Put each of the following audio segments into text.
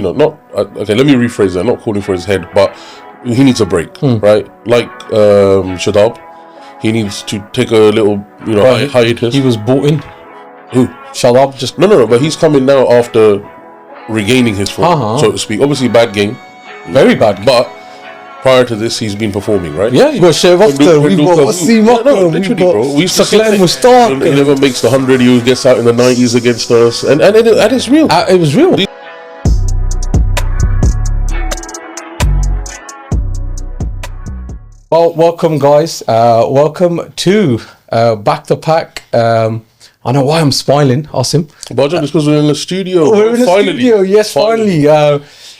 not okay. Let me rephrase that. Not calling for his head, but he needs a break, right? Like Shadab, he needs to take a little, hiatus. He was bought in. Who? Shadab just no. But he's coming now after regaining his form, so to speak. Obviously, bad game, very bad, but prior to this, he's been performing, right? Yeah, you got Shev After, we got Wasim Akram, literally, bro. We used to Saklan Mushtaq. He never makes the 100. He gets out in the 90s against us, and it's real. It was real. Well, welcome guys. Welcome to Back the Pack. I know why I'm smiling, Asim. But it's because we're in the studio. We're in the studio, yes, finally.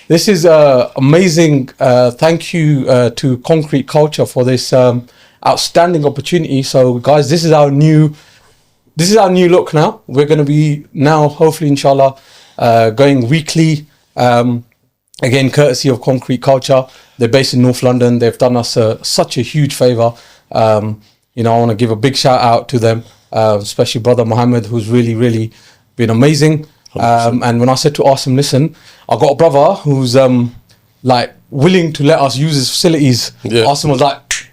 This is amazing. Thank you to Concrete Culture for this outstanding opportunity. So, guys, this is our new look now. We're going to be now, hopefully, inshallah, going weekly. Again, courtesy of Concrete Culture. They're based in North London. They've done us such a huge favour. I want to give a big shout out to them, especially brother Mohammed, who's really been amazing. And when I said to Asim, listen, I got a brother who's willing to let us use his facilities. Yeah. Asim was like,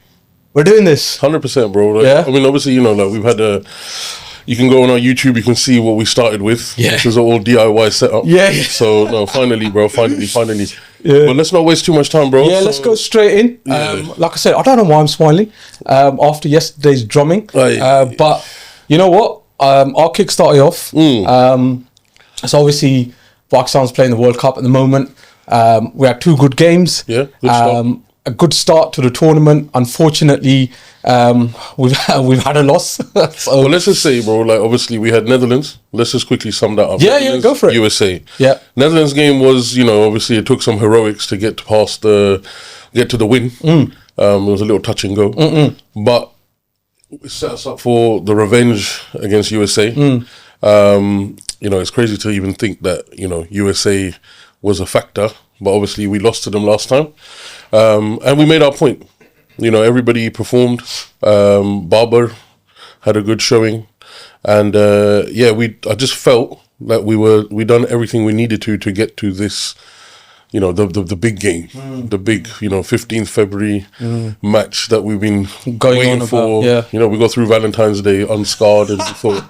we're doing this. 100%, bro. Yeah. I mean, obviously, we've had you can go on our YouTube, you can see what we started with, which is all DIY setup. Yeah. So, no, finally, bro, finally. Yeah. But let's not waste too much time, bro. Yeah, let's go straight in. Like I said, I don't know why I'm smiling after yesterday's drumming. But you know what? I'll kickstart it off. So obviously, Pakistan's playing the World Cup at the moment. We had two good games. Yeah, good start. A good start to the tournament. Unfortunately, we've had a loss. So, well, let's just say, bro, obviously we had Netherlands. Let's just quickly sum that up. Yeah, go for it. USA. Yeah. Netherlands game was, obviously it took some heroics to get to the win. It was a little touch and go. But it set us up for the revenge against USA. It's crazy to even think that, USA was a factor, but obviously we lost to them last time. And we made our point. Everybody performed. Barber had a good showing. And I just felt that we done everything we needed to get to this, the big game, the big, 15th February match that we've been waiting for. We go through Valentine's Day unscarred, and we thought,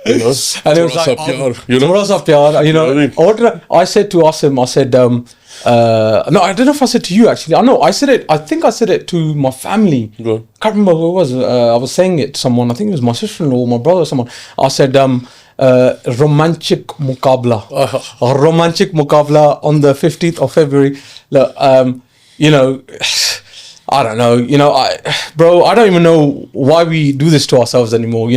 and it was like, I said to Asim, I said, no, I don't know if I said to you actually. I think I said it to my family. I can't remember who it was. I was saying it to someone. I think it was my sister-in-law or my brother or someone. I said, romantic mukabla. A romantic mukabla on the 15th of February. Look, I don't know. I don't even know why we do this to ourselves anymore.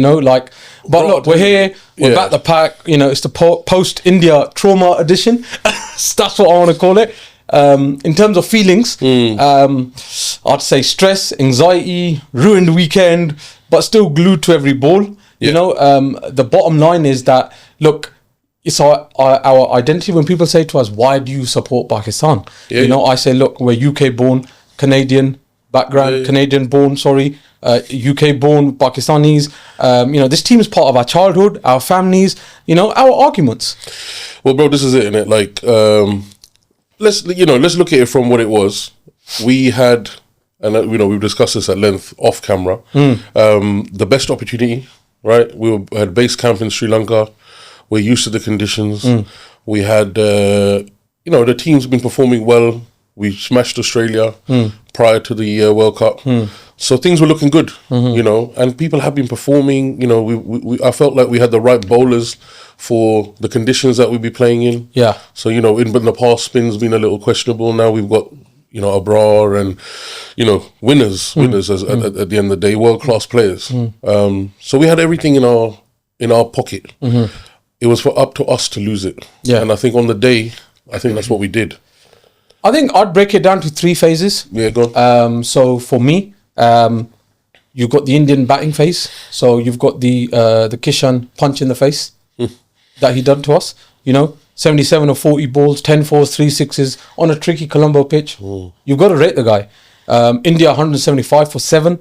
But look, we're here. We're back the pack. It's the post-India trauma edition. That's what I want to call it. In terms of feelings, I'd say stress, anxiety, ruined weekend, but still glued to every ball. The bottom line is that, look, it's our identity. When people say to us, why do you support Pakistan? I say, look, we're UK born, Canadian background, Canadian born, UK born Pakistanis. This team is part of our childhood, our families, our arguments. Well, bro, this is it, innit? Let's look at it from what it was. We had, and we've discussed this at length off camera, the best opportunity, right? We had base camp in Sri Lanka. We're used to the conditions. We had, the team's been performing well. We smashed Australia prior to the World Cup. So things were looking good, and people have been performing. I felt like we had the right bowlers for the conditions that we'd be playing in. Yeah. So, in the past, spin's been a little questionable. Now we've got, Abrar and, winners at the end of the day, world-class players. So we had everything in our pocket. It was up to us to lose it. Yeah. And I think on the day, that's what we did. I think I'd break it down to three phases. Yeah, go on. So for me, you've got the Indian batting phase. So you've got the Kishan punch in the face that he done to us. 77 or 40 balls, 10 fours, 3 sixes on a tricky Colombo pitch. You've got to rate the guy. India 175 for 7.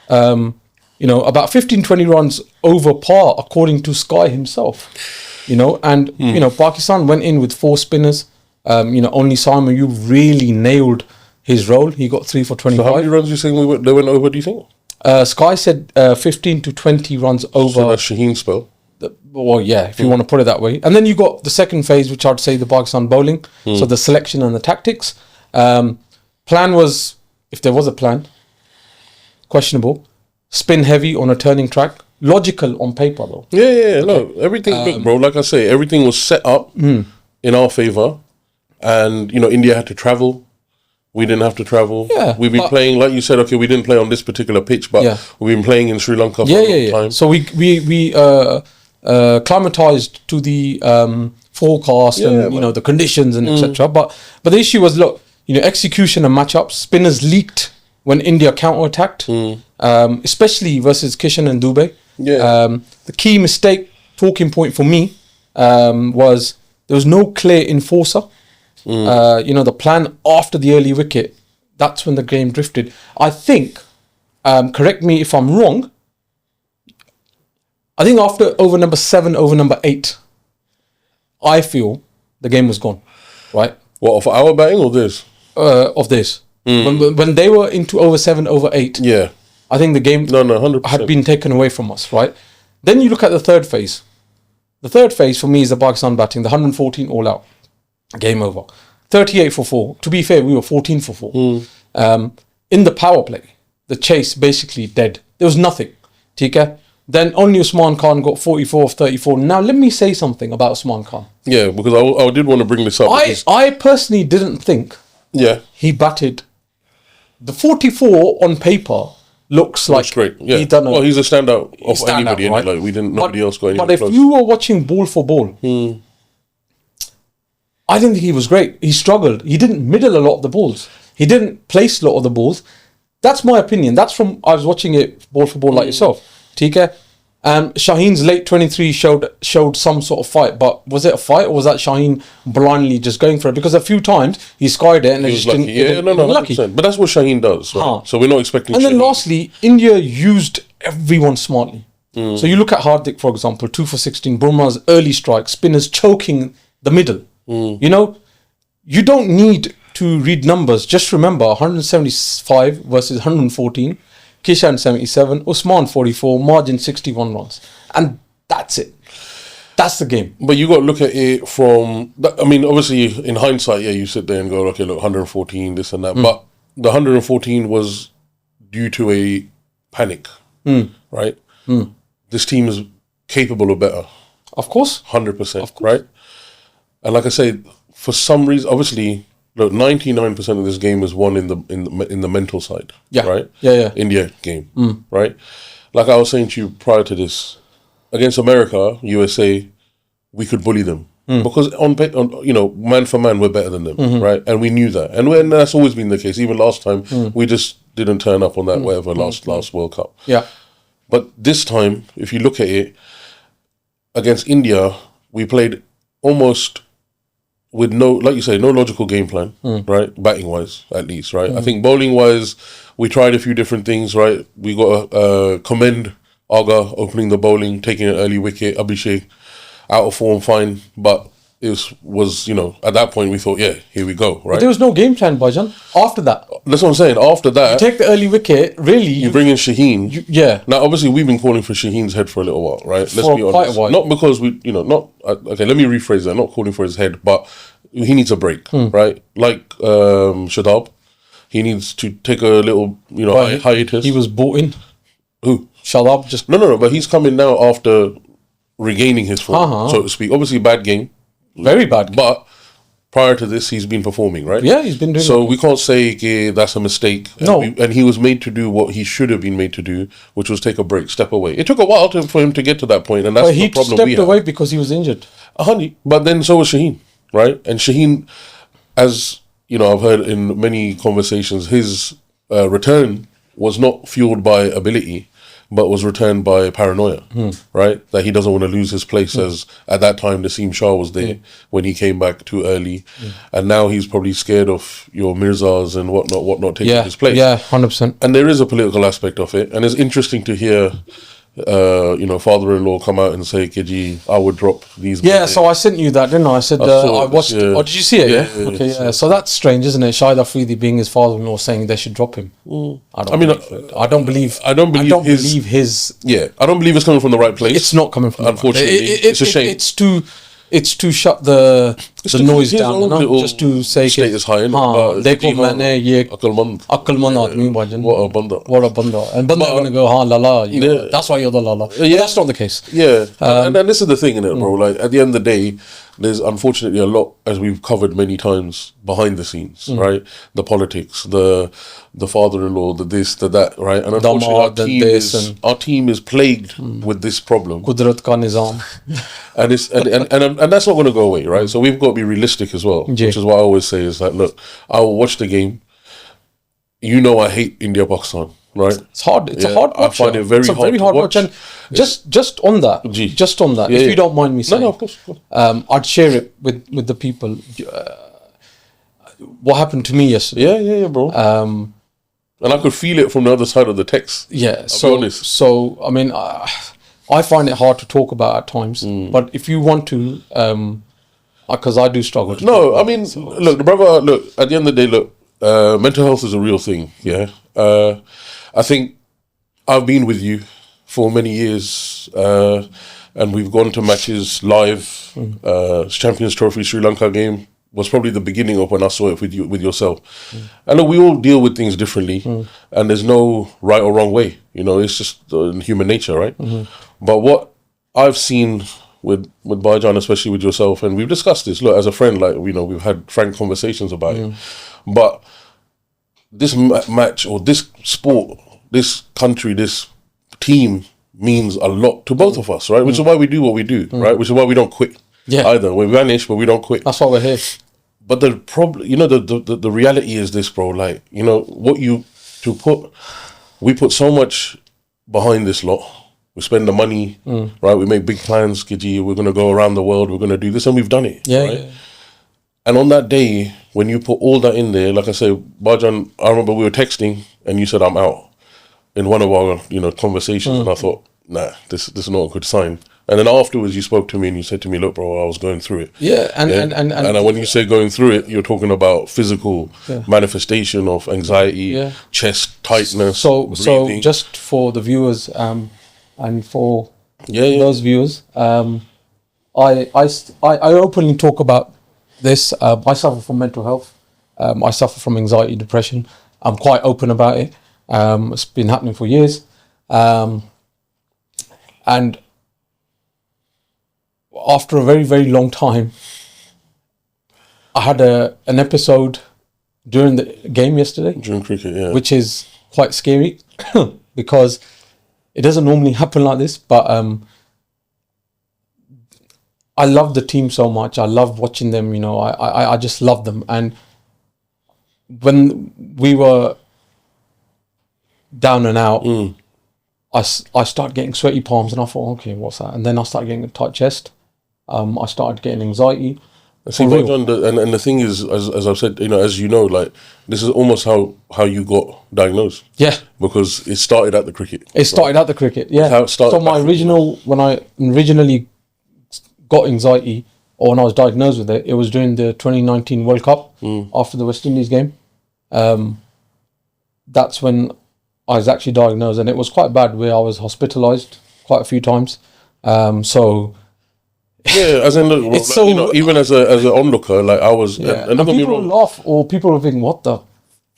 About 15-20 runs over par according to Sky himself. And Pakistan went in with 4 spinners. Only Simon, you really nailed his role. He got 3 for 25. So how many runs are you saying they went over, do you think? Sky said 15 to 20 runs over. So that's Shaheen's spell. Well, yeah, if you want to put it that way. And then you got the second phase, which I'd say the Pakistan bowling. So the selection and the tactics. Plan was, if there was a plan, questionable. Spin heavy on a turning track. Logical on paper, though. Yeah. No, everything, look, bro, like I say, everything was set up in our favour. And, India had to travel. We didn't have to travel. Yeah, we've been playing, like you said, okay, we didn't play on this particular pitch, but we've been playing in Sri Lanka for a long time. So we climatized to the forecast and the conditions and etc. But the issue was, look, execution and matchups. Spinners leaked when India counter-attacked, especially versus Kishan and Dubey. The key mistake, talking point for me, was there was no clear enforcer. The plan after the early wicket, that's when the game drifted. I think, correct me if I'm wrong, I think after over number 7, over number 8, I feel the game was gone, right? What, for our batting or this? Of this. When they were into over 7, over 8, I think the game 100%. had been taken away from us, right? Then you look at the third phase. The third phase for me is the Pakistan batting, the 114 all out. Game over. 38 for 4. To be fair, we were 14 for 4. In the power play, the chase basically dead. There was nothing. Okay? Then only Usman Khan got 44 of 34. Now, let me say something about Usman Khan. Yeah, because I did want to bring this up. I personally didn't think he batted. The 44 on paper looks like great. Yeah. He's a standout of anybody. Right? Like nobody else got anything But if close. you were watching ball for ball, I didn't think he was great. He struggled. He didn't middle a lot of the balls. He didn't place a lot of the balls. That's my opinion. That's from, I was watching it ball for ball like yourself. TK. Shaheen's late 23 showed some sort of fight, but was it a fight or was that Shaheen blindly just going for it? Because a few times he skied it and he just lucky. didn't. Lucky. But that's what Shaheen does. Right? So we're not expecting. And then lastly, India used everyone smartly. So you look at Hardik, for example, 2 for 16. Bumrah's early strike, spinners choking the middle. You don't need to read numbers. Just remember 175 versus 114. Kishan 77, Usman 44, margin 61 runs. And that's it. That's the game. But you got to look at it from, obviously in hindsight, you sit there and go, okay, look, 114, this and that. But the 114 was due to a panic, right? This team is capable of better. Of course. 100%, right? And like I say, for some reason, obviously, look, 99% of this game is won in the mental side, right? India game, right? Like I was saying to you prior to this, against America, USA, we could bully them because on man for man, we're better than them, right? And we knew that, and that's always been the case. Even last time, we just didn't turn up on that last World Cup. But this time, if you look at it, against India, we played almost with no, like you say, no logical game plan, right? Batting wise, at least, right? I think bowling wise, we tried a few different things, right? We got to commend Aga opening the bowling, taking an early wicket, Abhishek out of form, fine, but it was at that point we thought, here we go, right? But there was no game plan, Bhajan, after that. That's what I'm saying. After that, you take the early wicket, really. You bring in Shaheen. Now, obviously, we've been calling for Shaheen's head for a little while, right? Let's be honest. Quite a while. Not because we, okay, let me rephrase that. Not calling for his head, but he needs a break, right? Like Shadab, he needs to take a little, hiatus. He was bought in. Who? Shadab just... No, but he's coming now after regaining his form, so to speak. Obviously, bad game. Very bad. But prior to this, he's been performing, right? Yeah, he's been doing so we can't say that's a mistake. And he was made to do what he should have been made to do, which was take a break, step away. It took a while for him to get to that point, and that's the problem we have. He stepped away because he was injured. But then so was Shaheen, right? And Shaheen, as I've heard in many conversations, his return was not fueled by ability, but was returned by paranoia, right? That he doesn't want to lose his place, as at that time Naseem Shah was there when he came back too early, and now he's probably scared of your Mirzas and whatnot taking his place. 100%. And there is a political aspect of it, and it's interesting to hear father-in-law come out and say, Kiji, I would drop these. Yeah, so I sent you that, didn't I? I said, I watched. Yeah. Oh, did you see it? Yeah. Okay. Yeah. So that's strange, isn't it? Shahid Afridi being his father-in-law saying they should drop him. I don't believe his. Yeah, I don't believe it's coming from the right place. It's not coming from. Unfortunately, it's a shame. It's to shut the noise down, you know, just to say status high. देखो मैंने ये अक्लमंद आदमी भाजन. What a banda. And banda gonna go lala. That's why you're the lala. Yeah, that's not the case. Yeah, and this is the thing, innit, bro. Like at the end of the day, there's unfortunately a lot, as we've covered many times, behind the scenes, right? The politics, the father-in-law, the this, the that, right? And unfortunately, our team is plagued with this problem. Qudrat ka nizam. And it's and that's not going to go away, right? So we've got to be realistic as well, which is what I always say is like, look, I will watch the game. You know, I hate India-Pakistan, right? It's hard. It's a hard watch. I find it very hard to watch. And just on that, if you don't mind me saying, no, of course. I'd share it with the people. What happened to me yesterday? Yeah, bro. And I could feel it from the other side of the text. Yeah. So I mean, I find it hard to talk about at times. But if you want to, because I do struggle. I mean, look, brother. Look, at the end of the day, look. Mental health is a real thing, yeah. I think I've been with you for many years, and we've gone to matches live. Champions Trophy Sri Lanka game was probably the beginning of when I saw it with yourself. And look, we all deal with things differently, and there's no right or wrong way. You know, it's just human nature, right? But what I've seen with Baijan, especially with yourself, and we've discussed this. Look, as a friend, like we've had frank conversations about it. But this match or this sport, this country, this team means a lot to both of us, right? Which is why we do what we do, right? Which is why we don't quit either. We vanish, but we don't quit. That's why we're here. But the problem, the reality is this, bro. Like, we put so much behind this lot. We spend the money, right? We make big plans, Kiji. We're going to go around the world. We're going to do this, and we've done it. Yeah, right? And on that day, when you put all that in there, like I say, Bajan, I remember we were texting, and you said, I'm out. In one of our, conversations, and I thought, nah, this is not a good sign. And then afterwards, you spoke to me and you said to me, look, bro, I was going through it. Yeah, and when you say going through it, you're talking about physical manifestation of anxiety, chest tightness, breathing. So just for the viewers, and for those viewers, I openly talk about this. I suffer from mental health. I suffer from anxiety, depression. I'm quite open about it. It's been happening for years. And after a very, very long time, I had an episode during the game yesterday. During cricket, which is quite scary because it doesn't normally happen like this. But I love the team so much. I love watching them. I just love them. And when we were down and out, I started getting sweaty palms, and I thought, okay, what's that? And then I started getting a tight chest. I started getting anxiety. See, and the thing is, as I've said, as you know, like, this is almost how you got diagnosed. Yeah. Because it started at the cricket. It started at the cricket, yeah. How it started. So when I originally got anxiety, or when I was diagnosed with it, it was during the 2019 World Cup, after the West Indies game. That's when I was actually diagnosed, and it was quite bad, where I was hospitalized quite a few times. Yeah, as in, look, it's like, even as an onlooker, like I was. Yeah. And people laugh, or people will think, "What the?" Like,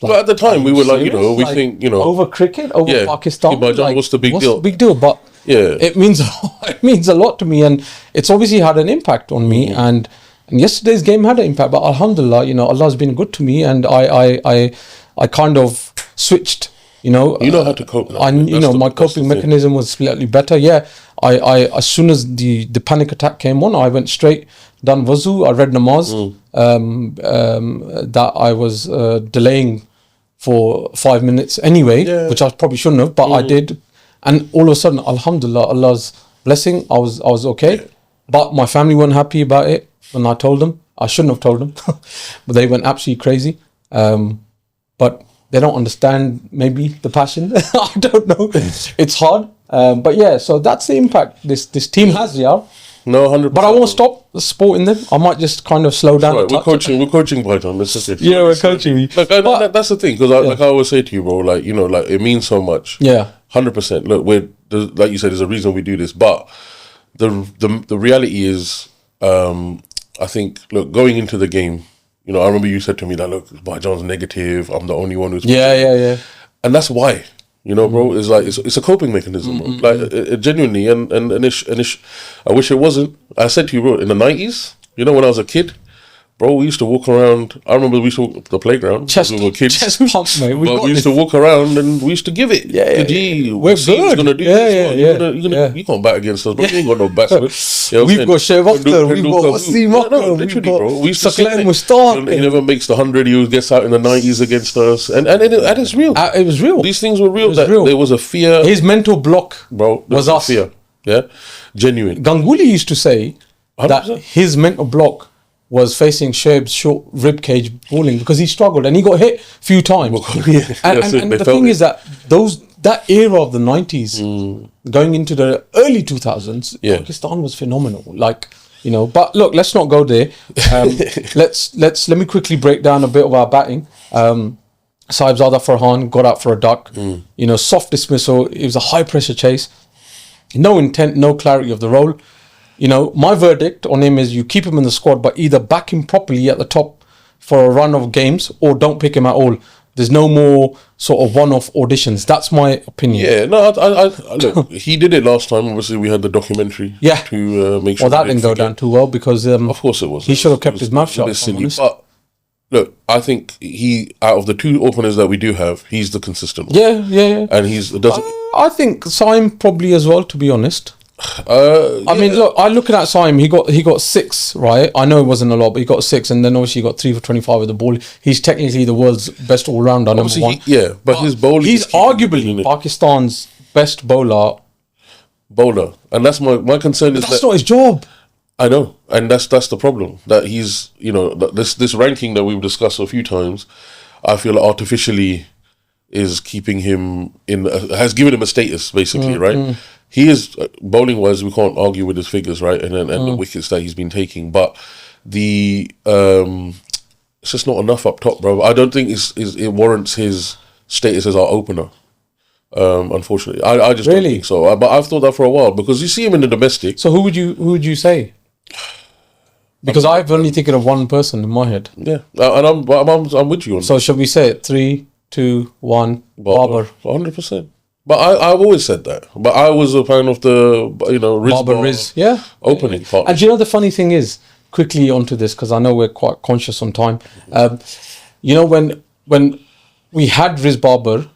but at the time, we were serious? We think, over cricket, over Pakistan. Like, what's the big deal? What's the big deal? But it means it means a lot to me, and it's obviously had an impact on me. And yesterday's game had an impact, but Alhamdulillah, Allah's been good to me, and I kind of switched. You know how to cope now. My coping mechanism was slightly better. Yeah, I as soon as the panic attack came on, I went straight, done wuzu, I read namaz, that I was delaying for 5 minutes anyway, which I probably shouldn't have, but I did, and all of a sudden, alhamdulillah, Allah's blessing, I was okay. But my family weren't happy about it when I told them. I shouldn't have told them, but they went absolutely crazy. But they don't understand maybe the passion. I don't know. It's hard But yeah, so that's the impact this team has, yeah. No, 100%. But I won't stop supporting them. I might just kind of slow down. Right, we're coaching Brighton. That's just it. Yeah, we're coaching you. Like, that's the thing, because like I always say to you, bro, like, you know, like, it means so much. Yeah. 100%. Look, like you said, there's a reason we do this, but the reality is, I think, look, going into the game, you know, I remember you said to me that, look, Barjan's negative. I'm the only one who's yeah. And that's why, you know, bro. It's like it's a coping mechanism, bro. Like it genuinely, and I wish it wasn't. I said to you, bro, in the 90s, you know, when I was a kid, bro, we used to walk around. I remember we used to walk the playground chest, when we were kids. Chest pump, mate. We used to walk around and we used to give it. Yeah. Gee, we're good. Gonna do this. You can't bat against us, bro. You ain't got no batsman. We've got Shev Akhtar. We've got Wasim Akhtar. Literally, bro. We used to Saklan Mushtaq. He never makes the 100. He gets out in the 90s against us, and it's real. It was real. These things were real. There was a fear. His mental block, bro, was us. Fear. Yeah, genuine. Ganguly used to say 100%. that his mental block was facing Shoaib's short rib cage bowling because he struggled and he got hit a few times. And the thing is that that era of the 90s going into the early 2000s, Pakistan was phenomenal. Like, you know, but look, let's not go there. Let me quickly break down a bit of our batting. Saibzada Farhan got out for a duck. You know, soft dismissal. It was a high pressure chase. No intent, no clarity of the role. You know, my verdict on him is you keep him in the squad, but either back him properly at the top for a run of games or don't pick him at all. There's no more sort of one-off auditions. That's my opinion. Yeah, no, I look, he did it last time. Obviously, we had the documentary to make sure. Well, that didn't go down too well because of course it was. He should have kept his mouth shut. But look, I think he, out of the two openers that we do have, he's the consistent one. Yeah. And he's doesn't. I think Saim probably as well, to be honest. I mean, look, I looking at Saim, he got 6, right? I know it wasn't a lot, but he got 6, and then obviously he got 3 for 25 with the ball. He's technically the world's best all-rounder, number one. But his bowling. He's arguably Pakistan's best bowler, and that's my concern. Is that's not his job. I know, and that's the problem. That he's, you know, this ranking that we've discussed a few times, I feel artificially is keeping him has given him a status, basically, right? He is, bowling wise, we can't argue with his figures, right? And the wickets that he's been taking, but it's just not enough up top, bro. I don't think it warrants his status as our opener. Unfortunately, I just don't think so. But I've thought that for a while because you see him in the domestic. So who would you say? Because I've only thinking of one person in my head. Yeah, and I'm with you on. So shall we say it? 3, 2, 1. Babar. 100%. But I've always said that. But I was a fan of the, you know, Riz opening part. And do you know the funny thing is, quickly onto this because I know we're quite conscious on time. You know, when we had Riz Babar,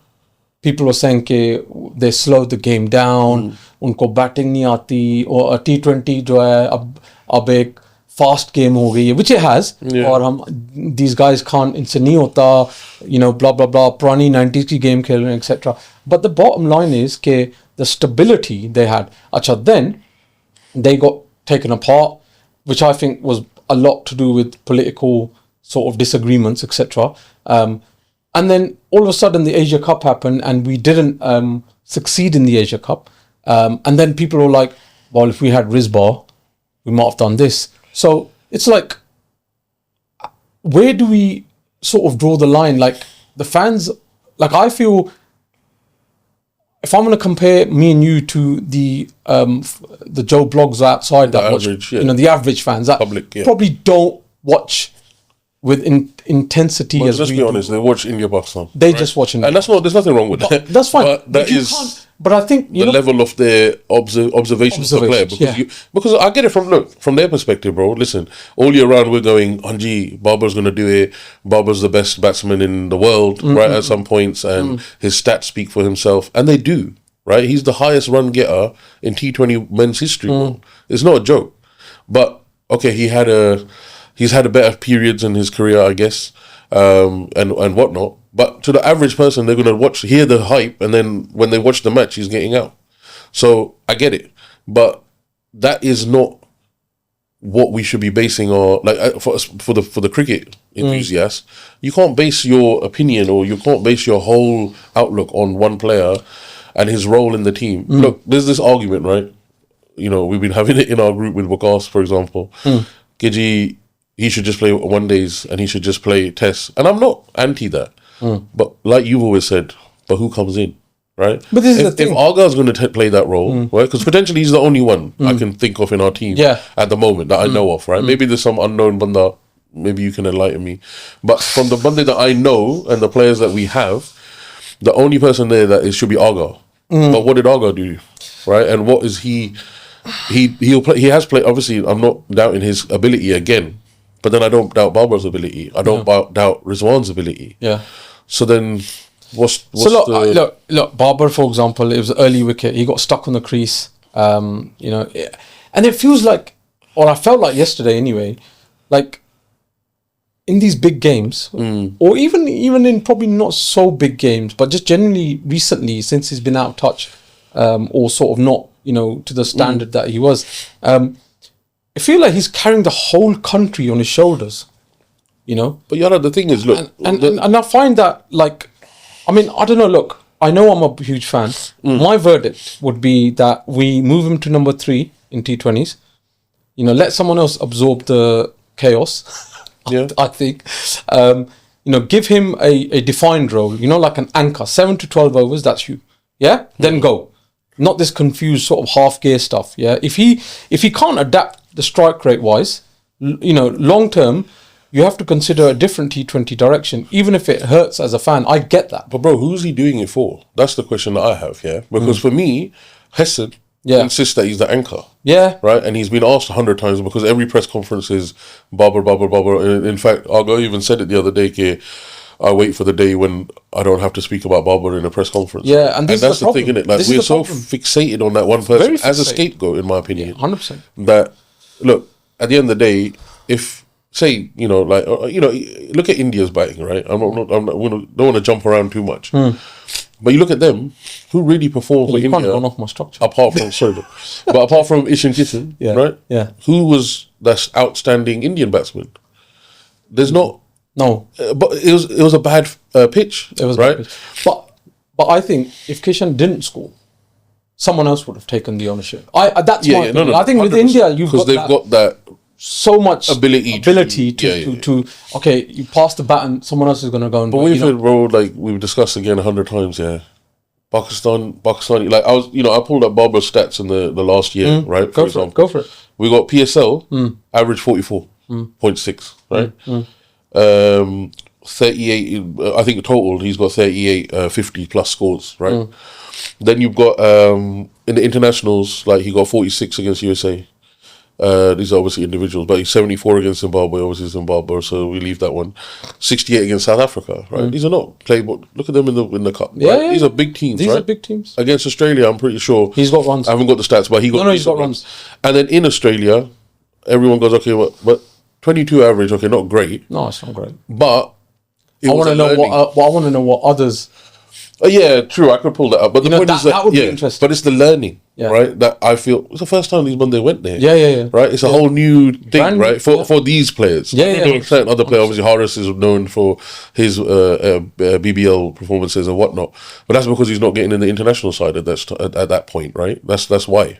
people were saying that they slowed the game down, उनको batting नहीं आती और T20 जो है अब एक fast game हो गई है, which it has, और हम these guys can't, इनसे नहीं होता, you know, blah blah blah, पुरानी 90s की game खेल रहे हैं, etc. But the bottom line is कि the stability they had. अच्छा, then they got taken apart, which I think was a lot to do with political sort of disagreements, etc. And then all of a sudden the Asia Cup happened and we didn't succeed in the Asia Cup. And then people were like, well, if we had Rizbar, we might have done this. So it's like, where do we sort of draw the line? Like the fans, like I feel, if I'm going to compare me and you to the Joe blogs outside that watch, you know, the average fans that probably don't watch with intensity as let's be honest, they watch India Pakistan. They just watch India, and there's nothing wrong with that. That's fine. But that is. But I think the level of their observations of the player, because I get it from their perspective, bro. Listen, all year round we're going, Anji, Babar's going to do it. Babar's the best batsman in the world, right? At some points, and his stats speak for himself, and they do, right? He's the highest run getter in T20 men's history. Bro. It's not a joke, but okay, he's had a better periods in his career, I guess, and whatnot. But to the average person, they're going to hear the hype, and then when they watch the match, he's getting out. So I get it, but that is not what we should be basing our for the cricket enthusiasts. You can't base your opinion or you can't base your whole outlook on one player. and his role in the team. Look, there's this argument, right? You know, we've been having it in our group with Wakas, for example. Giddy, he should just play one days and he should just play tests. And I'm not anti that. But like you've always said, but who comes in, right? But this is the thing. If Arga's going to play that role, right? Because potentially he's the only one I can think of in our team at the moment that I know of, right? Maybe there's some unknown banda. Maybe you can enlighten me. But from the banda that I know and the players that we have, the only person there that should be Arga. But what did Arga do, right? And what is he? He'll play. He has played. Obviously, I'm not doubting his ability again, but then I don't doubt Barber's ability. I don't doubt Rizwan's ability. Yeah. So then, what's look, Barber, for example, it was an early wicket. He got stuck on the crease. You know, and it feels like, or I felt like yesterday anyway, like in these big games, or even in probably not so big games, but just generally recently since he's been out of touch, or sort of not, you know, to the standard that he was. I feel like he's carrying the whole country on his shoulders, you know. But Yara, the thing is, look, and I find that, like, I mean, I don't know. Look, I know I'm a huge fan. My verdict would be that we move him to number 3 in T20s. You know, let someone else absorb the chaos. Yeah, I think. You know, give him a defined role. You know, like an anchor, 7 to 12 overs. That's you. Yeah, then go. Not this confused sort of half gear stuff. Yeah, if he can't adapt the strike rate wise, you know, long term, you have to consider a different T20 direction, even if it hurts as a fan. I get that. but bro, who's he doing it for? That's the question that I have. Yeah, because for me, Hesed insists that he's the anchor. Yeah, Right, and he's been asked 100 times because every press conference is Barber. In fact, Argo even said it the other day. I wait for the day when I don't have to speak about Barber in a press conference. Yeah, and that's the thing, isn't it? Like, we're so fixated on that one person as a scapegoat, in my opinion. 100%. That, look, at the end of the day, if, say, you know, like, you know, look at India's batting, right? I don't want to jump around too much. But you look at them, who really performed for You India? can't go off my structure. Apart from, but apart from Ishan Kishan, right? Yeah. Who was that outstanding Indian batsman? There's not. No, But it was a bad pitch. it was right. bad. But I think if Kishan didn't score, someone else would have taken the ownership. That's my opinion. I think with 100%. India, you've because they've got that so much ability to okay, you pass the baton, someone else is going to go and. But we've had, bro, like we've discussed again 100 times. Yeah, Pakistani. Like I pulled up Barber's stats in the last year, right? Go for it. We got PSL average 44.6, right? 38, I think total he's got 38 50 plus scores, right? Then you've got in the internationals, like he got 46 against USA. These are obviously individuals, but he's 74 against Zimbabwe, obviously Zimbabwe, so we leave that one. 68 against South Africa, right? These are not playable. Look at them in the cup, right? Yeah. These are big teams, These right? are big teams. Against Australia, I'm pretty sure He's got runs. I haven't got the stats, but he's got runs. And then in Australia, everyone goes, okay, but 22 average, okay, not great. No, it's not great. But I want to know I want to know what others. Yeah, true. I could pull that up, but the point is that would be interesting. But it's the learning, right? That I feel it's the first time these Monday went there. Yeah. Right, it's a whole new thing, right? For these players. Yeah. Certain other players, obviously, Horace is known for his BBL performances and whatnot, but that's because he's not getting in the international side at that point, right? That's why.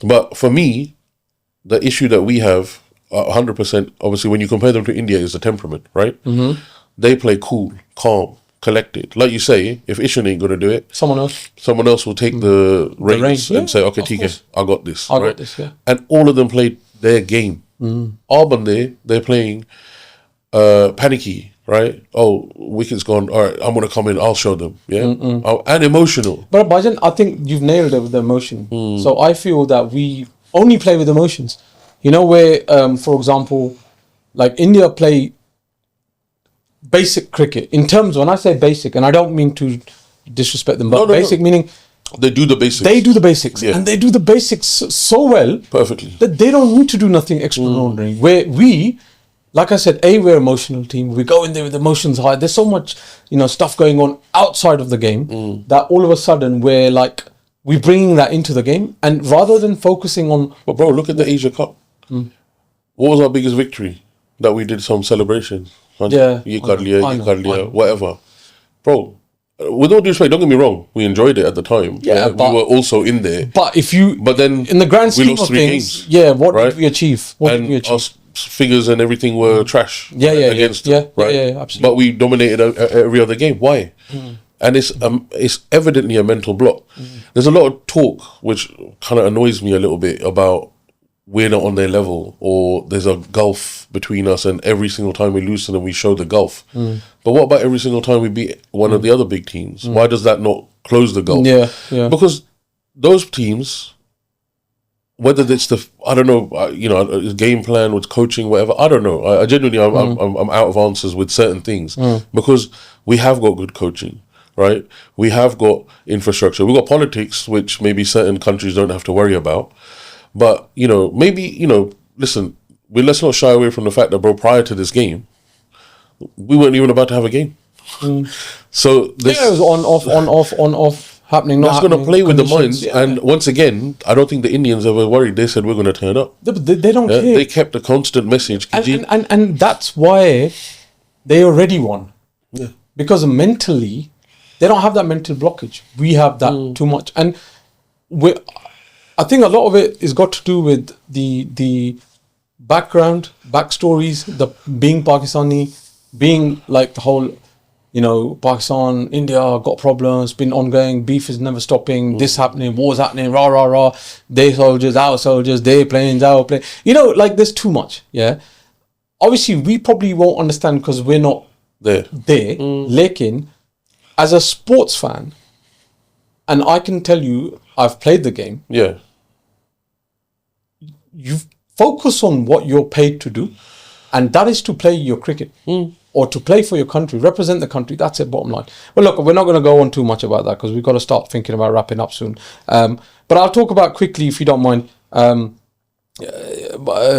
But for me, the issue that we have 100%, obviously, when you compare them to India, is the temperament, right? They play cool, calm, collected. Like you say, if Ishan ain't going to do it, Someone else will take the reins and say, okay, TK, I got this. I got this, yeah. And all of them played their game. Albany, they're playing panicky, right? Oh, wicket's gone. All right, I'm going to come in. I'll show them. Yeah. And emotional. But Bhajan, I think you've nailed it with the emotion. So I feel that we only play with emotions. You know, where, for example, like India play basic cricket. In terms, when I say basic, and I don't mean to disrespect them, but basic meaning they do the basics. They do the basics, and they do the basics so well, perfectly, that they don't need to do nothing extraordinary. Where we, like I said, we're an emotional team. We go in there with emotions high. There's so much, stuff going on outside of the game that all of a sudden we're bringing that into the game, and rather than focusing on. But bro, look at the Asia Cup. What was our biggest victory? That we did some celebrations. Yeah, Yikadliya, whatever. Bro, with all due respect, don't get me wrong, we enjoyed it at the time. Yeah, we were also in there. But then in the grand we scheme lost of 3 things, games, yeah, what right? did we achieve? Our figures and everything were trash. Against them, right? Yeah, absolutely. But we dominated every other game. Why? And it's evidently a mental block. There's a lot of talk which kind of annoys me a little bit about we're not on their level, or there's a gulf between us, and every single time we lose to them, we show the gulf. But what about every single time we beat one of the other big teams? Why does that not close the gulf? Yeah. Because those teams, whether it's I don't know, game plan with coaching, whatever, I don't know. I genuinely, I'm out of answers with certain things because we have got good coaching, right? We have got infrastructure. We've got politics, which maybe certain countries don't have to worry about. But, maybe, listen, let's not shy away from the fact that, bro, prior to this game, we weren't even about to have a game. So this, it was on off, happening, not that's going to play with the minds. Yeah. And once again, I don't think the Indians ever worried. They said, we're going to turn up. They don't care. They kept a constant message. And that's why they already won. Yeah. Because mentally, they don't have that mental blockage. We have that too much. And I think a lot of it is got to do with the backstories, the being Pakistani, being like the whole, Pakistan, India got problems, been ongoing, beef is never stopping, this happening, wars happening, rah, rah, rah, their soldiers, our soldiers, their planes, our planes. Like there's too much, yeah? Obviously, we probably won't understand because we're not there. Lekin, as a sports fan, and I can tell you, I've played the game. Yeah. You focus on what you're paid to do, and that is to play your cricket or to play for your country, represent the country. That's it, bottom line. But look, we're not going to go on too much about that because we've got to start thinking about wrapping up soon. But I'll talk about quickly, if you don't mind,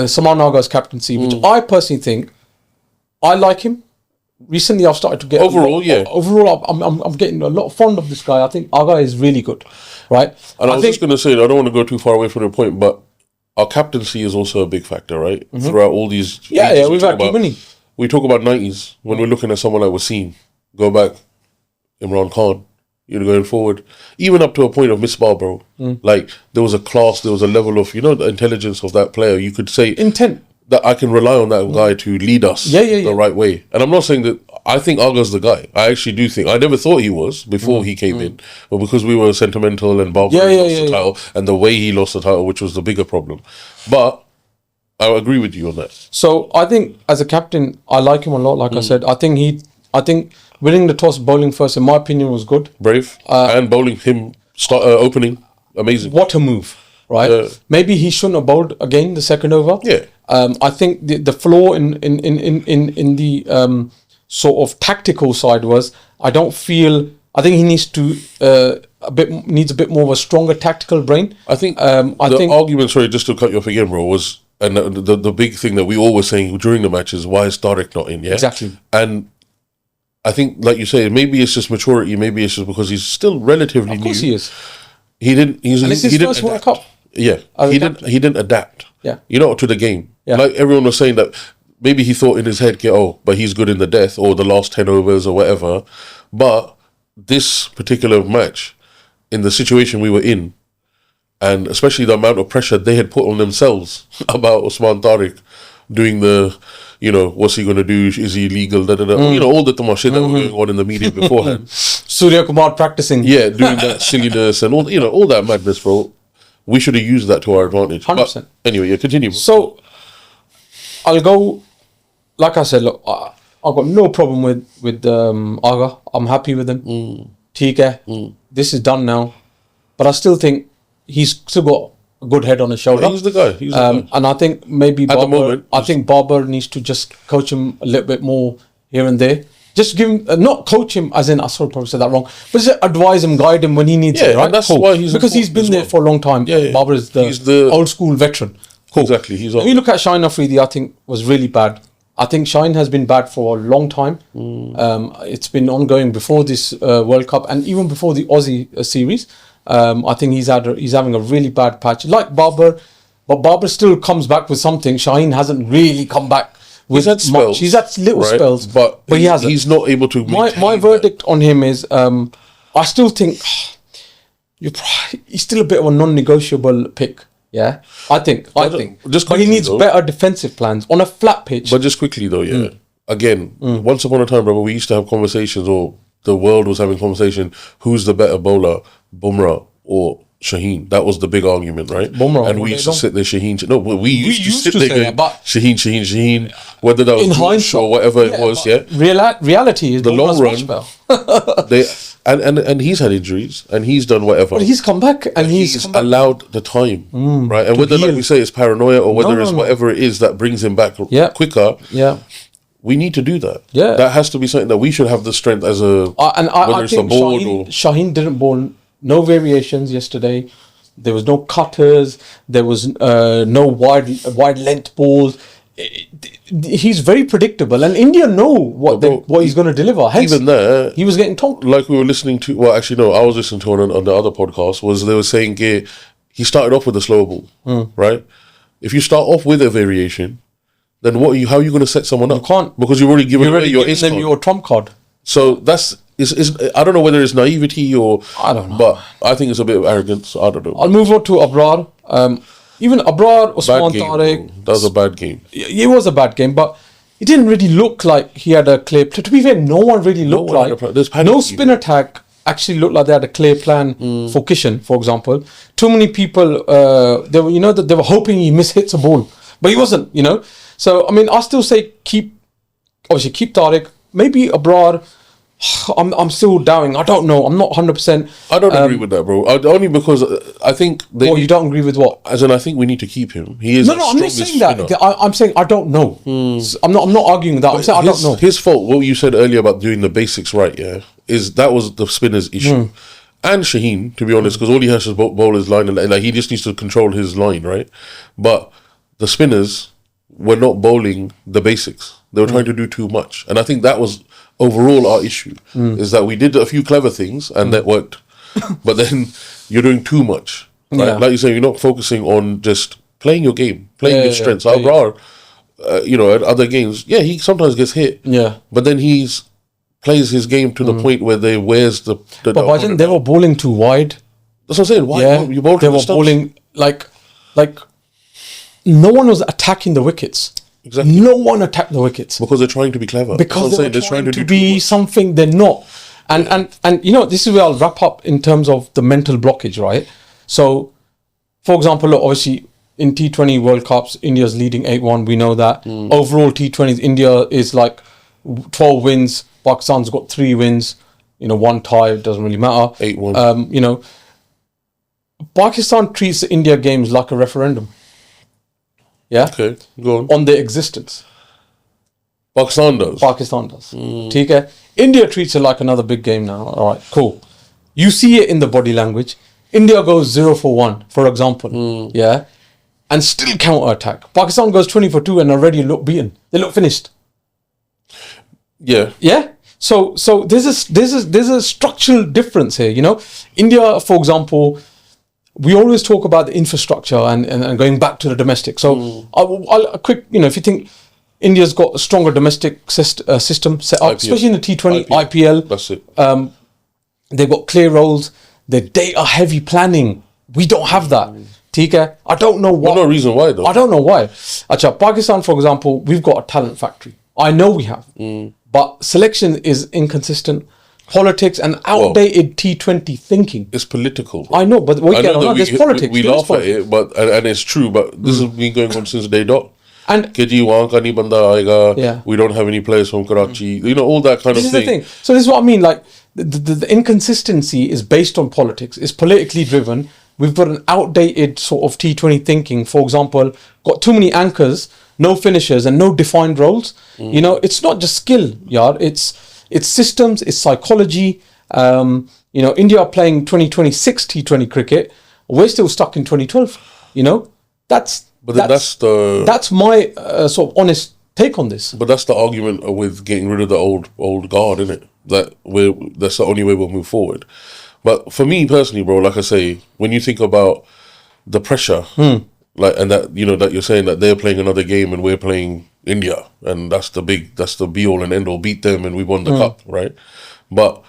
Saman Naga's captaincy, which I personally think, I like him. Recently, I've started to get Overall, I'm getting a lot fond of this guy. I think Aga is really good, right? And I was just going to say, I don't want to go too far away from the point, but our captaincy is also a big factor, right? Throughout all these, we've had too many. We talk about 90s when we're looking at someone like Wasim. Go back, Imran Khan. Going forward, even up to a point of Misbah, bro. Like there was a class, there was a level of the intelligence of that player. You could say intent. That I can rely on that guy to lead us the right way. And I'm not saying that I think Aga's the guy. I actually do think. I never thought he was before he came in. But because we were sentimental and Barber lost the title and the way he lost the title, which was the bigger problem. But I agree with you on that. So I think as a captain, I like him a lot. Like I said, I think winning the toss, bowling first, in my opinion, was good. Brave. And bowling him, opening, amazing. What a move, right? Maybe he shouldn't have bowled again the second over. Yeah. I think the flaw in the sort of tactical side was I think he needs to needs a bit more of a stronger tactical brain. I think argument, sorry, just to cut you off again, bro, was and the big thing that we all were saying during the match is why is Tariq not in? Yeah, exactly. And I think, like you say, maybe it's just maturity. Maybe it's just because he's still relatively new. Of course, he is. He didn't. It's his first World Cup. Yeah, he didn't adapt. Yeah, to the game. Yeah. Like everyone was saying that maybe he thought in his head, but he's good in the death or the last 10 overs or whatever. But this particular match, in the situation we were in, and especially the amount of pressure they had put on themselves about Usman Tariq doing the, what's he going to do? Is he illegal? All the shit that were going on in the media beforehand. Surya Kumar practicing. Yeah, doing that silliness and all that madness, bro. We should have used that to our advantage. 100%. But anyway, continue. Bro. So, I'll go, like I said, look, I've got no problem with Aga. I'm happy with him. This is done now. But I still think he's still got a good head on his shoulder. He's the guy. And I think maybe at the moment, I think Barber needs to just coach him a little bit more here and there. Just give him, not coach him as in, I sort of probably said that wrong, but just advise him, guide him when he needs it, right? And that's why he's because he's been there for a long time. Barber is the old school veteran. Cool. Exactly. When you look at Shaheen Afridi, I think was really bad. I think Shaheen has been bad for a long time. It's been ongoing before this World Cup and even before the Aussie series. I think he's having a really bad patch, like Barber, but Barber still comes back with something. Shaheen hasn't really come back He's had spells. He's had little spells, but he hasn't. He's not able to. My verdict on him is, I still think he's still a bit of a non-negotiable pick. Yeah, I think. Just but he needs better defensive plans on a flat pitch. But just quickly though, again, once upon a time, brother, we used to have conversations, or the world was having conversation. Who's the better bowler, Bumrah or Shaheen? That was the big argument, right? Bumrah, and we used to sit there, Shaheen. No, but we used to sit there going, but Shaheen. Whether that was in hindsight or whatever it was, reality is the long run. And he's had injuries and he's done whatever. But he's come back and he's allowed the time, right? And whether, like we say, it's paranoia or whether it's whatever it is that brings him back quicker. Yeah. We need to do that. Yeah. That has to be something that we should have the strength as a. I think Shaheen didn't bowl no variations yesterday. There was no cutters. There was no wide length balls. He's very predictable, and India know what he's going to deliver. Hence, even there, he was getting told. Like we were listening to. Well, actually, no. I was listening to on the other podcast. Was they were saying he started off with a slow ball, right? If you start off with a variation, then how are you going to set someone up? You can't, because you've already given away your them your trump card. So that's I don't know whether it's naivety or I don't know, but I think it's a bit of arrogance. I don't know. I'll move on to Abrar. Even Abrar, Usman Tariq. That was a bad game. It was a bad game, but it didn't really look like he had a clear. To be fair, no one really looked like. No spin attack actually looked like they had a clear plan for Kishan, for example. Too many people, they were hoping he mishits a ball, but he wasn't. So I mean, I still say keep Tariq. Maybe Abrar. I'm still doubting. I don't know. I'm not 100%. I don't agree with that, bro. Only because I think you don't agree with what? As in, I think we need to keep him. He is. No, I'm not saying that. I'm saying I don't know. I'm not arguing that. I'm saying I don't know. His fault. What you said earlier about doing the basics right, that was the spinner's issue. And Shaheen, to be honest, because all he has is bowl his line, and like he just needs to control his line, right? But the spinners were not bowling the basics. They were trying to do too much, and I think that was overall our issue is that we did a few clever things and that worked, but then you're doing too much. Right? Like you say, you're not focusing on just playing your game, playing your strengths. Abrar, at other games, he sometimes gets hit. Yeah, but then plays his game to the point where they wears the. But imagine they were bowling too wide. That's what I'm saying. Why you they were bowling like no one was attacking the wickets. Exactly. No one attacked the wickets because they're trying to be clever. Because they're trying to be something they're not. And this is where I'll wrap up in terms of the mental blockage, right? So, for example, obviously in T20 World Cups, India's leading 8-1. We know that. Overall T20s, India is like 12 wins. Pakistan's got 3 wins. 1 tie. It doesn't really matter. 8-1. Pakistan treats the India games like a referendum. Yeah. Okay, go on. On their existence. Pakistan does. Okay. India treats it like another big game now. All right, cool. You see it in the body language. India goes 0 for 1, for example. Yeah. And still counter attack. Pakistan goes 20 for 2 and already look beaten. They look finished. Yeah. Yeah. So there's a structural difference here. India, for example. We always talk about the infrastructure and going back to the domestic. So, I'll quick, if you think India's got a stronger domestic system set up, especially in the T20, IPL. That's it. They've got clear roles. They're data-heavy planning. We don't have that. Tika, I don't know why. No reason why, though. I don't know why. Achha, Pakistan, for example, we've got a talent factory. I know we have. But selection is inconsistent. Politics and outdated T20 thinking. It's political. I know, but there's politics. We laugh at it, but and it's true. But this has been going on since day dot. And we don't have any players from Karachi. All that kind of thing. This is the thing. So this is what I mean. Like the inconsistency is based on politics. It's politically driven. We've got an outdated sort of T20 thinking. For example, got too many anchors, no finishers, and no defined roles. It's not just skill, yard. It's systems, it's psychology. India are playing 2026 T20 cricket. We're still stuck in 2012. That's my sort of honest take on this. But that's the argument with getting rid of the old guard, isn't it? That's the only way we'll move forward. But for me personally, bro, like I say, when you think about the pressure, that you're saying that they're playing another game and we're playing India, and that's the be all and end all. Beat them, and we won the cup, right? But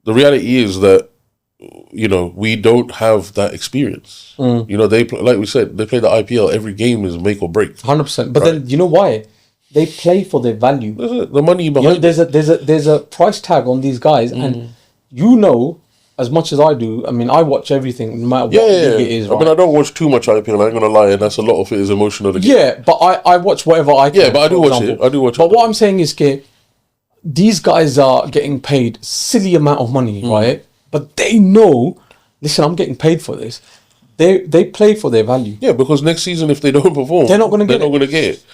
the reality is that, you know, we don't have that experience. You know, like we said, they play the IPL. Every game is make or break. 100%. But then, you know why? They play for their value. The money behind. You know, there's a price tag on these guys, and you know as much as I do. I mean, I watch everything, no matter what league it is. Right? I mean, I don't watch too much IPL. I ain't gonna lie, and that's a lot of it is emotional. Yeah, but I watch whatever I can. Yeah, but I do watch it. I do watch it. But what I'm saying is, these guys are getting paid silly amount of money, right? But they know, listen, I'm getting paid for this. They play for their value. Yeah, because next season, if they don't perform, they're not going to get it.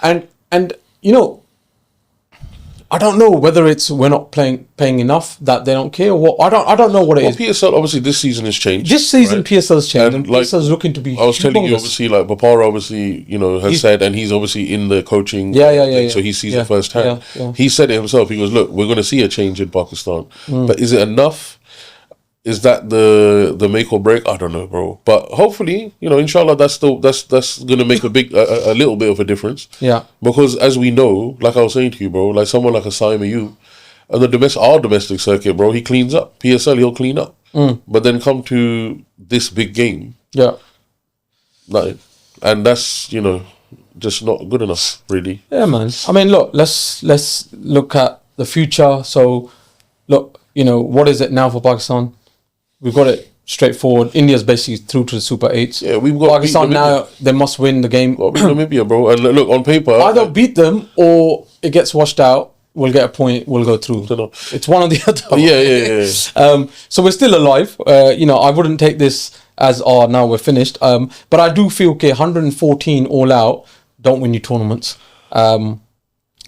And you know, I don't know whether it's we're not paying enough that they don't care, or what. I don't know what it is. PSL obviously this season has changed. This season, right? PSL's changed, and like, PSL's looking to be. I was telling you, obviously, like Papara, obviously, you know, has said, and he's obviously in the coaching. Yeah. So he sees it firsthand. Yeah. He said it himself. He goes, "Look, we're going to see a change in Pakistan, but is it enough? Is that the make or break? I don't know, bro. But hopefully, you know, inshallah, that's going to make a little bit of a difference. Yeah. Because as we know, like I was saying to you, bro, like someone like a Saim Ayub, on our domestic circuit, bro, he cleans up. PSL, he'll clean up. But then come to this big game, nothing, and that's, you know, just not good enough, really. Yeah, man. I mean, look, let's look at the future. So, look, you know, what is it now for Pakistan? We've got it straightforward. India's basically through to the Super 8s. Yeah, we've got Pakistan now. They must win the game. Got beat Namibia, bro. And look, on paper, either beat them or it gets washed out. We'll get a point. We'll go through. It's one or the other. Yeah. So we're still alive. You know, I wouldn't take this as now we're finished. But I do feel 114 all out don't win you tournaments. And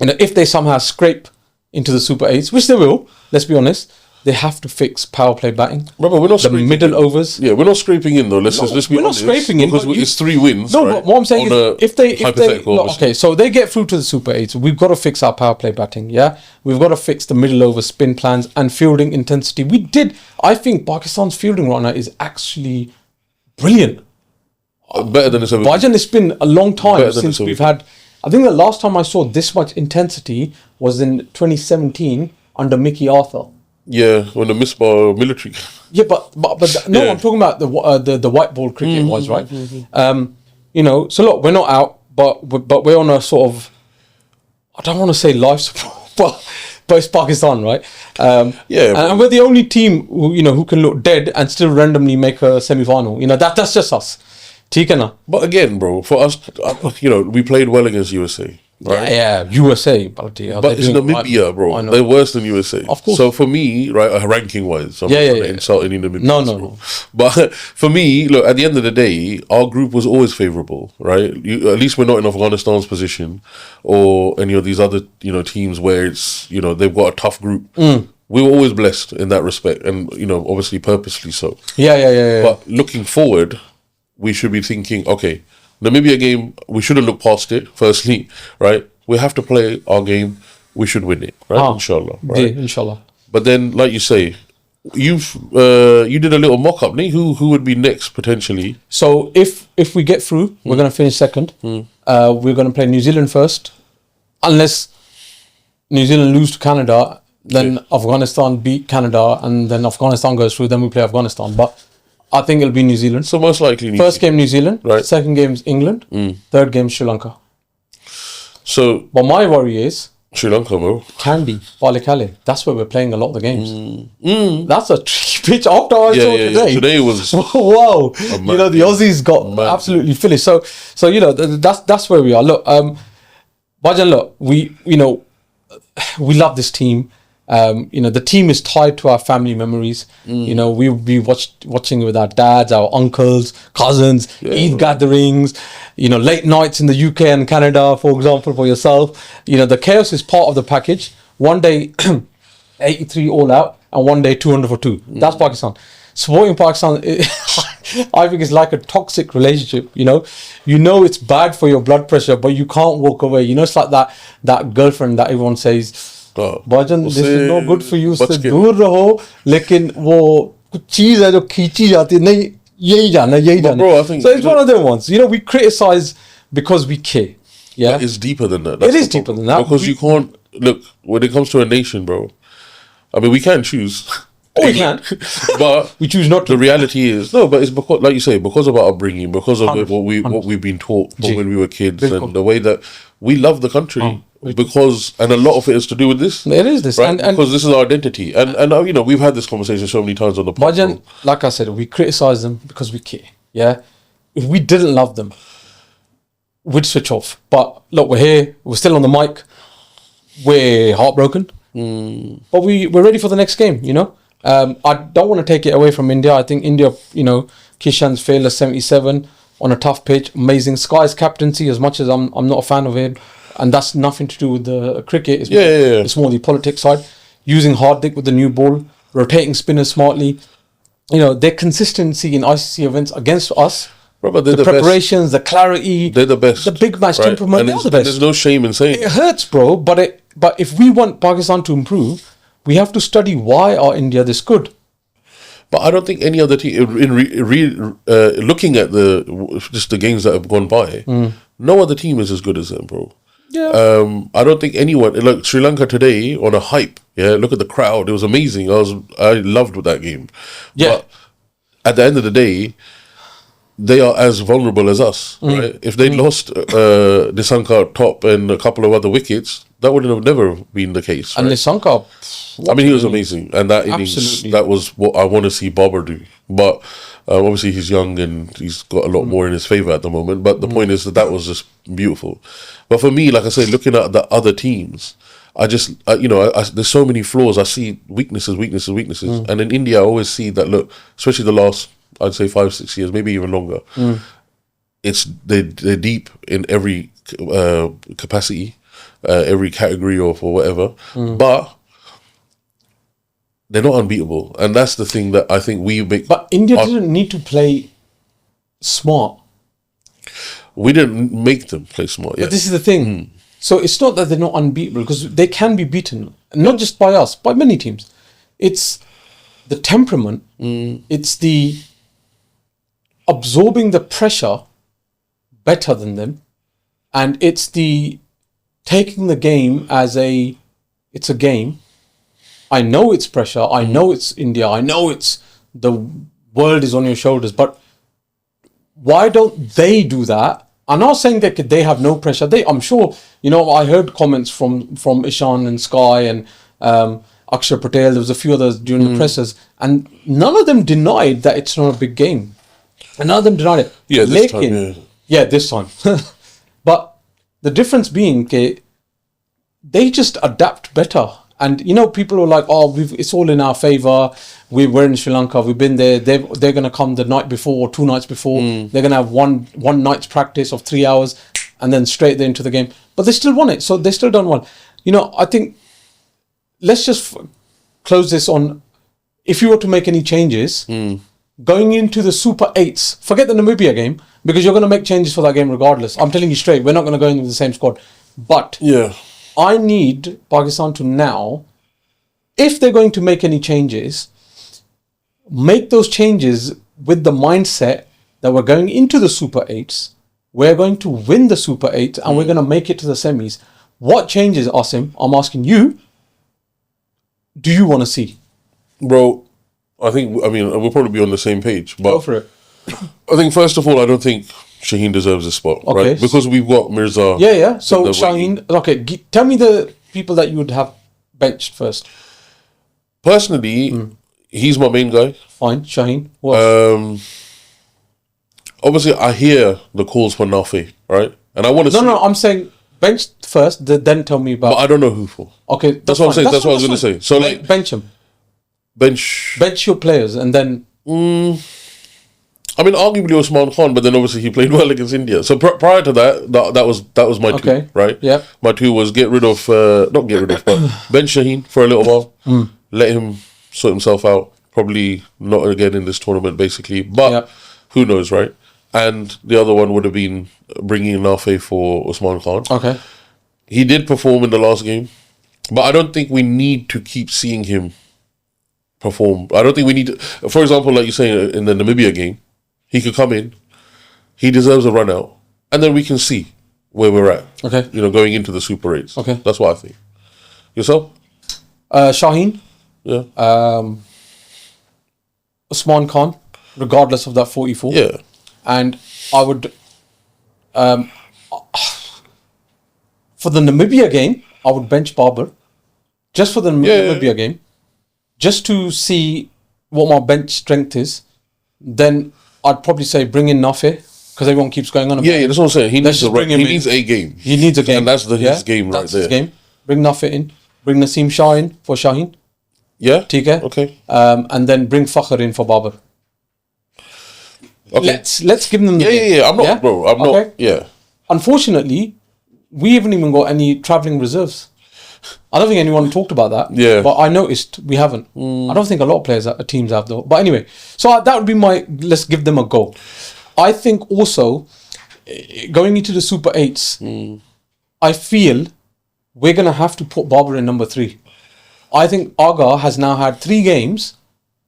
if they somehow scrape into the Super 8s, which they will, let's be honest, they have to fix power play batting. Remember, we're not the middle overs. Yeah, we're not scraping in though. Let's be honest. We're not scraping in because it's 3 wins. No, right? but what I'm saying is, if they okay, so they get through to the Super 8s, we've got to fix our power play batting. Yeah, we've got to fix the middle over spin plans and fielding intensity. I think Pakistan's fielding right now is actually brilliant. Better than it's ever been. Bhajan, it's been a long time since we've had. I think the last time I saw this much intensity was in 2017 under Mickey Arthur. Yeah, when the Misbah military. Yeah, but I'm talking about the white ball cricket was right. You know, so look, we're not out, but we're on a sort of, I don't want to say life support, but it's Pakistan, right? And we're the only team who can look dead and still randomly make a semi-final. You know, that's just us. But again, bro, for us, you know, we played well against USA. Right? Yeah, USA. But it's Namibia, bro. They're worse than USA. Of course. So for me, right, ranking wise, I'm not insult any Namibians. No. But for me, look, at the end of the day, our group was always favourable, right? At least we're not in Afghanistan's position or any of these other, you know, teams where it's, you know, they've got a tough group. We were always blessed in that respect, and, you know, obviously purposely so. Yeah. But looking forward, we should be thinking, okay, Namibia game, we shouldn't look past it, firstly, right? We have to play our game, we should win it, right? Inshallah. Right? Yeah, inshallah. But then, like you say, you did a little mock-up, who would be next, potentially? So, if we get through, we're going to finish second. We're going to play New Zealand first. Unless New Zealand lose to Canada, then Afghanistan beat Canada, and then Afghanistan goes through, then we play Afghanistan. But I think it'll be New Zealand. So most likely First game New Zealand, right. Second game is England, third game Sri Lanka. So, but my worry is Sri Lanka, bro. Kandy, Palikale. That's where we're playing a lot of the games. That's a tricky pitch. After I saw today, today was wow. You know, the Aussies got absolutely finished. So you know that's where we are. Look, Bhajan, look, we love this team. You know, the team is tied to our family memories. You know, we'll be watching with our dads, our uncles, cousins, Eid gatherings, you know, late nights in the UK and Canada, for example, for yourself. You know, the chaos is part of the package. One day, 83 all out, and one day 200 for 2. That's Pakistan. Supporting Pakistan, I think it's like a toxic relationship, you know it's bad for your blood pressure, but you can't walk away. You know, it's like that girlfriend that everyone says, Bhajan, this is not good for you, उससे दूर रहो, लेकिन वो कुछ चीज है जो खींची जाती है, नहीं यही जाना. Bro, I think so it's one of them ones. You know, we criticize because we care. Yeah, But it's deeper than that. It is deeper than that. Because you can't look when it comes to a nation, bro. I mean, we can choose. Oh, we can, but we choose not to. The reality is no, but it's because, like you say, because of our upbringing, because of what we've been taught from when we were kids, and the way that we love the country. Because and a lot of it is to do with this. It is this, right? Because this is our identity, and you know, we've had this conversation so many times on the podcast. Like I said, we criticize them because we care. Yeah, if we didn't love them, we'd switch off. But look, we're here. We're still on the mic. We're heartbroken, but we're ready for the next game. You know. I don't want to take it away from India. I think India, you know, Kishan's fearless 77 on a tough pitch, amazing. Sky's captaincy, as much as I'm not a fan of it, and that's nothing to do with the cricket. It's it's more the politics side. Using Hardik with the new ball, rotating spinners smartly. You know, their consistency in ICC events against us. Bro, the preparations, the clarity. They're the best. The big match temperament, they're the best. There's no shame in saying it. It hurts, bro, but if we want Pakistan to improve, we have to study why are India this good. But I don't think any other team, looking at the games that have gone by, no other team is as good as them, bro. Yeah. I don't think anyone. Look, Sri Lanka today on a hype. Yeah, look at the crowd. It was amazing. I loved that game. Yeah. But at the end of the day, they are as vulnerable as us, right? If they'd lost Nissanka top and a couple of other wickets, that would have never been the case. And right? Nissanka, I mean, he was amazing, and that innings, that was what I want to see Babar do. But obviously, he's young and he's got a lot more in his favour at the moment. But the point is that was just beautiful. But for me, like I say, looking at the other teams, I just, there's so many flaws. I see weaknesses, and in India, I always see that. Look, especially the last, I'd say 5-6 years, maybe even longer. They're deep in every capacity, every category or whatever, but they're not unbeatable, and that's the thing that I think we make. But India didn't need to play smart. We didn't make them play smart. But this is the thing. So it's not that they're not unbeatable, because they can be beaten, not just by us, by many teams. It's the temperament. It's the absorbing the pressure better than them, and it's the taking the game as it's a game. I know it's pressure, I know it's India, I know it's the world is on your shoulders, but why don't they do that? I'm not saying that they have no pressure. I'm sure, I heard comments from Ishan and Sky and Akshar Patel. There was a few others during the presses, and none of them denied that it's not a big game. And none of them denied it. Yeah, this time. Yeah, this time. But the difference being, they just adapt better. And people are like, it's all in our favor. We're in Sri Lanka. We've been there. They're gonna come the night before or 2 nights before. They're gonna have one night's practice of 3 hours, and then straight there into the game. But they still won it. So they still done well. I think let's just close this on. If you were to make any changes going into the Super 8s, forget the Namibia game, because you're gonna make changes for that game regardless. I'm telling you straight, we're not gonna go in with the same squad. But I need Pakistan to now, if they're going to make any changes, make those changes with the mindset that we're going into the Super 8s, we're going to win the Super 8, and we're going to make it to the semis. What changes, Asim, I'm asking you, do you want to see? Bro, we'll probably be on the same page. But go for it. I think, first of all, I don't think Shaheen deserves a spot, right? Because we've got Mirza. Yeah. So Shaheen, tell me the people that you would have benched first. Personally, he's my main guy. Fine, Shaheen. What else? Obviously, I hear the calls for Nafi, right? And I want to. No. I'm saying bench first, then tell me about. But I don't know who for. Okay, that's what I'm saying. That's what I was going to say. So bench him. Bench your players, and then. Arguably Usman Khan, but then obviously he played well against India. So prior to that was my two, right? Yeah. My two was but bench Shaheen for a little while, let him sort himself out. Probably not again in this tournament, basically. But who knows, right? And the other one would have been bringing in Nafi for Usman Khan. Okay. He did perform in the last game, but I don't think we need to keep seeing him perform. I don't think we need to. For example, like you say in the Namibia game, he could come in, he deserves a run out, and then we can see where we're at. Okay. You know, going into the Super 8s. Okay. That's what I think. Yourself? Shaheen. Yeah. Usman Khan, regardless of that 44. Yeah. And I would, for the Namibia game, I would bench Barber. Just for the Namibia game. Just to see what my bench strength is. Then I'd probably say bring in Nafe. Because everyone keeps going on about Yeah, that's what I'm saying. He needs a game. He needs a game. And that's his game right there. His game. Bring Nafe in. Bring Naseem Shah in for Shaheen. Yeah. Okay. Okay. And then bring Fakhr in for Babar. Okay. Let's give them the game. I'm not, bro. I'm not. Yeah. Unfortunately, we haven't even got any travelling reserves. I don't think anyone talked about that. Yeah. But I noticed we haven't. I don't think a lot of teams have though. But anyway, so that would be let's give them a go. I think also, going into the Super 8s, I feel we're going to have to put Babar in number 3. I think Aga has now had 3 games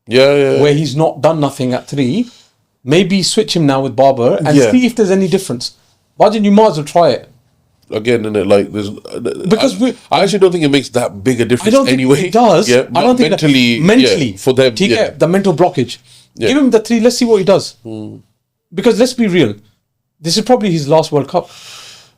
where he's not done nothing at 3. Maybe switch him now with Babar and see if there's any difference. But you might as well try it. Again, in it like there's because I actually don't think it makes that big a difference. I don't think anyway. It does. Yeah, I don't think mentally for them. The mental blockage. Give him the 3. Let's see what he does. Because let's be real, this is probably his last World Cup.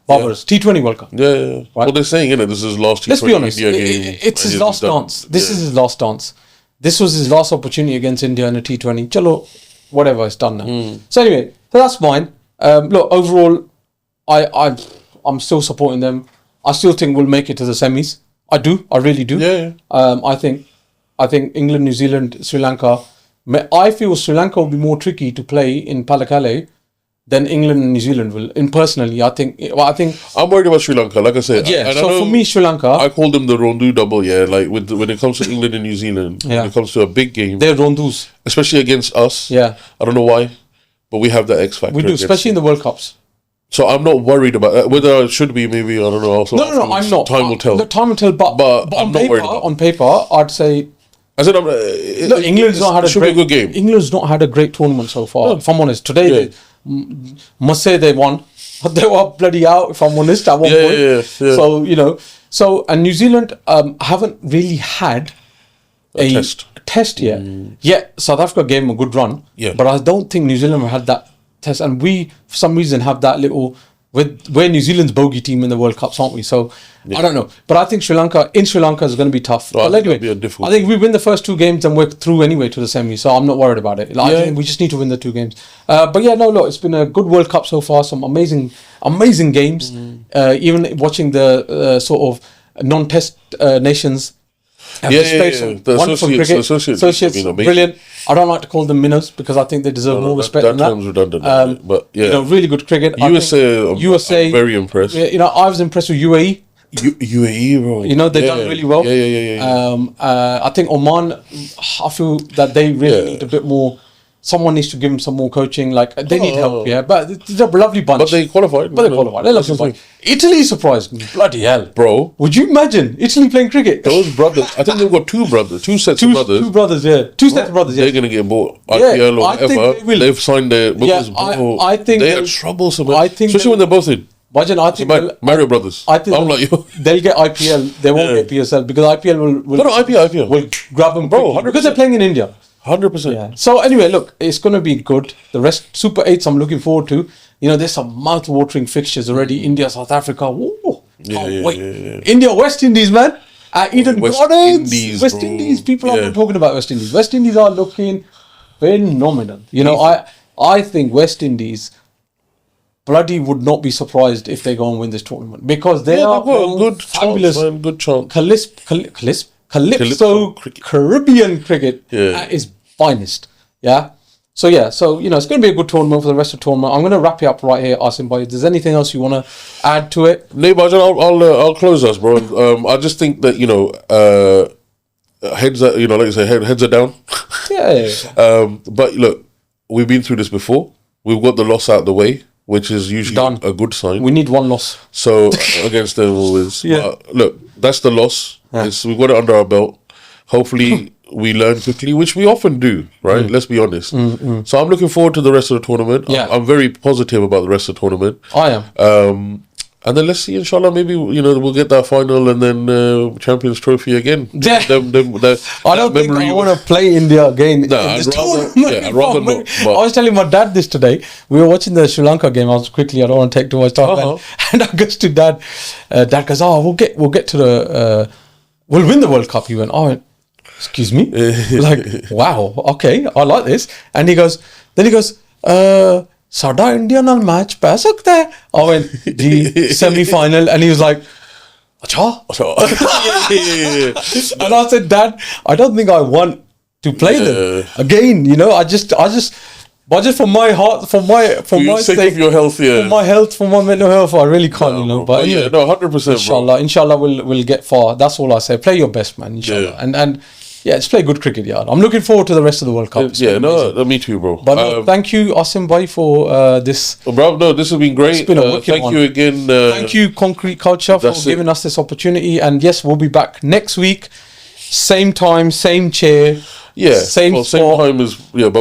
Barbar's T20 World Cup. Yeah. Right? Well, they're saying this is his last T20 Let's be honest. India game. It's his last dance. This is his last dance. This was his last opportunity against India in a T20. Chalo, whatever, it's done now. So anyway, so that's fine. Look, overall, I'm still supporting them. I still think we'll make it to the semis. I do. I really do. Yeah. I think England, New Zealand, Sri Lanka. I feel Sri Lanka will be more tricky to play in Palakkale than England and New Zealand will. Personally, I think I'm worried about Sri Lanka. Like I said, yeah. So for me, Sri Lanka, I call them the Rondu double. Yeah, like when it comes to England and New Zealand, when it comes to a big game, they're Rondus, especially against us. Yeah, I don't know why, but we have that X factor. We do, especially in the World Cups. So I'm not worried about that. Whether I should be, maybe I don't know. Also, no, I'm not. Time will tell. Time will tell. But I'm not worried about. On paper, I'd say. I said, look, England's not had a good game. England's not had a great tournament so far. If I'm honest, today must say they won, but they were bloody out. If I'm honest, at one point. Yeah. So and New Zealand haven't really had a test yet. Yeah, South Africa gave them a good run. Yeah, but I don't think New Zealand have had that test, and we for some reason have that little. We're New Zealand's bogey team in the World Cups, aren't we? So I don't know, but I think Sri Lanka is going to be tough. But anyway, I think we win the first 2 games and we're through anyway to the semi. So I'm not worried about it. I think we just need to win the 2 games. But yeah, no, look, it's been a good World Cup so far. Some amazing games. Even watching the sort of non-test nations. The associates, brilliant. I don't like to call them minnows because I think they deserve more respect than that. That term's redundant, but really good cricket. USA, I'm very impressed. I was impressed with UAE. UAE, bro. They've done really well. I think Oman, I feel that they really need a bit more. Someone needs to give them some more coaching. Like they need help, but they're a lovely bunch. But they qualified. They're lovely bunch. Italy surprised me. Bloody hell, bro! Would you imagine Italy playing cricket? Those brothers. I think they've got 2 sets of brothers. 2 brothers, yeah. 2 sets of brothers. Yeah. They're gonna get bought. IPL or whatever. They've signed their. I think they are troublesome. I think, especially when they're both in. Imagine, I think Mario Brothers. I think they'll get IPL. They won't get PSL because IPL will. IPL will grab them, bro. Because they're playing in India. 100%. Yeah. So anyway, look, it's going to be good. The rest, Super 8s, I'm looking forward to. There's some mouth-watering fixtures already. India, South Africa. Woo, can't wait. Yeah. India, West Indies, man. Eden Gardens. West Indies. People are not talking about West Indies. West Indies are looking phenomenal. I think West Indies bloody would not be surprised if they go and win this tournament because they are good fabulous. Chance, man, good chance. Calypso Caribbean cricket at its finest. Yeah. So it's going to be a good tournament for the rest of the tournament. I'm going to wrap it up right here, Asim Bhai. If there's anything else you want to add to it? No, I'll close us, bro. I just think that heads are like you say, heads are down. But look, we've been through this before. We've got the loss out of the way, which is usually a good sign. We need 1 loss. So against them always. Look, that's the loss. We've got it under our belt. Hopefully we learn quickly, which we often do, right? Let's be honest. So I'm looking forward to the rest of the tournament. I'm very positive about the rest of the tournament. I am. And then let's see, inshallah, maybe we'll get that final and then Champions Trophy again. Yeah. I don't think I want to play India again. No, I'd rather not. But I was telling my dad this today. We were watching the Sri Lanka game. I don't want to take too much time. And I goes to dad. Dad goes, "Oh, we'll get to the we'll win the World Cup." He went, "Oh, excuse me." Like, wow, okay, I like this. And he goes, साडा India नाल match पै सकता है I went ji semi-final and he was like अच्छा and I said Dad I don't think I want to play them again I just but just for my heart for my sake of your health for my health for my mental health I really can't but yeah, no 100% inshallah we'll get far. That's all I say. Play your best, man, inshallah. And yeah, just play good cricket, yeah. I'm looking forward to the rest of the World Cup. Me too, bro. But thank you, Asim Bhai, for this. Bro, no, this has been great. It's been a wicked thank one. you again. Thank you, Concrete Culture, for giving us this opportunity. And yes, we'll be back next week. Same time, same chair. Yeah, same time as we'll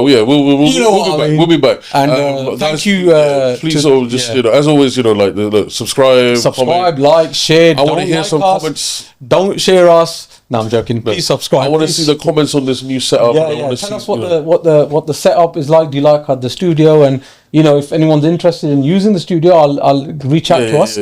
be back. And thank you. Please, as always, subscribe, like, share. I want to hear some comments. Don't share us. No, I'm joking. Please subscribe. I want to see the comments on this new setup. Yeah. Tell us what the setup is like. Do you like the studio? And if anyone's interested in using the studio, I'll reach out to us.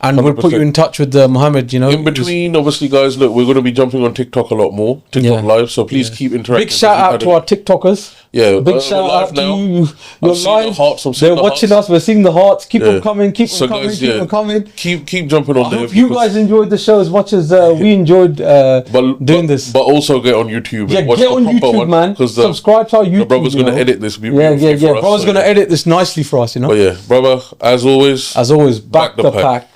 And 100%. We'll put you in touch with Mohammed. In between, obviously, guys, look, we're going to be jumping on TikTok a lot more. TikTok live. So please keep interacting. Big shout out to our TikTokers. Yeah, big shout out to you. You're live. They're watching us. We're seeing the hearts. Keep them coming. Keep them coming. Keep them coming. Keep jumping on there. I hope you guys enjoyed the show as much as we enjoyed doing this. But also get on YouTube. Yeah, get on YouTube, man. Subscribe to our YouTube. The brother's going to edit this. Yeah. Brother's going to edit this nicely for us, But yeah, brother, as always, back the pack.